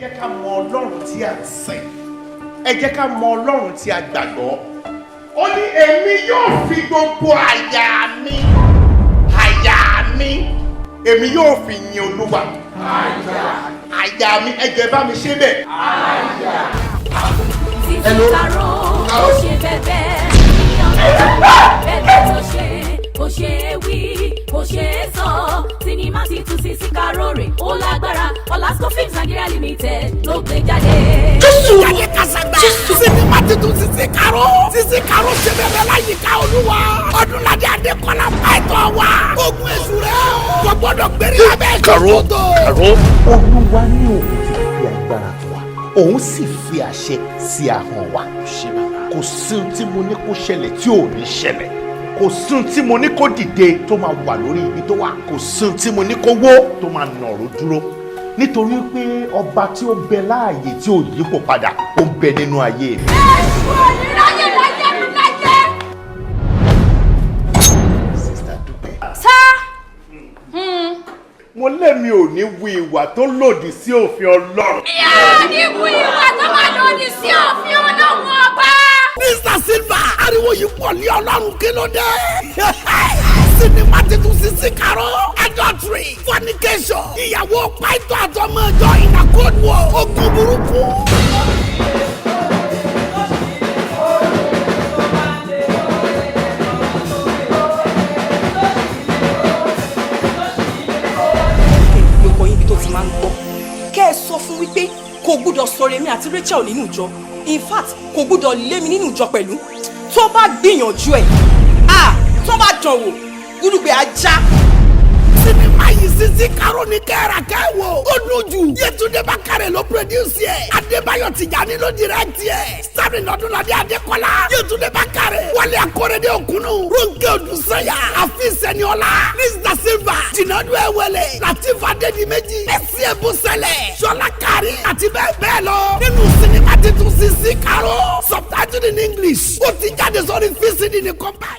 jẹ́ ká mọ Ọlọ́run tí a ń sìn. Ẹ jẹ́ ká mọ Ọlọ́run tí a gbàgbọ́. Ó ní èmi yóò fi gbogbo àyà mi èmi yóò fi yin Olúwa. Àyà mi ẹ jẹ́ bá mi ṣe bẹ́ẹ̀. Hello. Caro ó ṣe bẹ́ẹ̀ tó ṣe kò ṣe é wí kò ṣe é sọ sinimá ti tún Sisi Caro rè ó lágbára Olasco Films Nigeria Limited ló gbé jáde. Jésù ayé kasagba sinimá ti tún Sisi Caro ṣe bẹ́ẹ̀ láyìíká Olúwa Ọdúnládé Adékọ́lá pàìtọ́ wa ogun èṣù rẹ̀ kò gbọ́dọ̀ gbérí abẹ́ ìjọba tó. Olúwa ní òun ti fi agbára wa òun sì fi àṣẹ sí ahọ́n wa. Kò sí ohun tí mo ní kó ṣẹlẹ̀ tí ò ní ṣẹlẹ̀. Kò sí ohun tí mo ní kó dìde tó máa wà lórí ibi tó wà. Kò sí ohun tí mo ní kó wó tó máa nàró dúró. Nítorí pé ọba tí ó bẹ láàyè tí ò yípo padà ó ń bẹ nínú ayé mi. Èṣù òníráyè láyé mi láyé. Sista Dúpẹ́. Sá. Mo lẹ́mi ò ní wu ìwà tó lòdì sí òfin Ọlọ́run. Yóò ní wu ìwà tó máa lòdì sí òfin Ọlọ́run ọba. Mr. Silva ariwo yìí pọ̀ ní Ọlọ́run kí ló dé. Sinimá ti tún Sisi Caro adultery fornication ìyàwó pàìtọ́ àtọmọ ẹjọ́ ìnàkóòdùn ogun burúkú. Kẹ́ ẹ sọ fún wípé kò gbúdọ̀ sọ̀rọ̀ èmi àti Rachel nínú ìjọ in fact kò gbúdọ̀ lé mi nínú ìjọ pẹ̀lú tó bá gbìyànjú ẹ̀ tó bá jọ̀wọ́ gúdùgbẹ́ ajá. Sinimá yìí Sisi Caro ní kẹ́ra kẹ́wò ó lójú Yétúndé Bákàrẹ̀ ló produce ẹ̀ Adébáyọ̀ Tìjàní ló direct ẹ̀ starring Ọdúnládé Adékọ́lá Yétúndé Bákàrẹ̀ Wálé Akóredé Òkúnnù Rónkẹ́ Odùsànyà Àfíìsì Ẹniọlá Mr. Silva Jìnàdú Ẹ̀wẹ̀lẹ̀ Latif Adédìméjì Mercy Ebúsẹ̀lẹ̀ Ṣọlá Kárí àti bẹ́ẹ̀ bẹ́ẹ̀ lọ nínú sinimá titun Sisi Caro subtitled in English ó ti jáde sórí VCD ní kọ́mpá.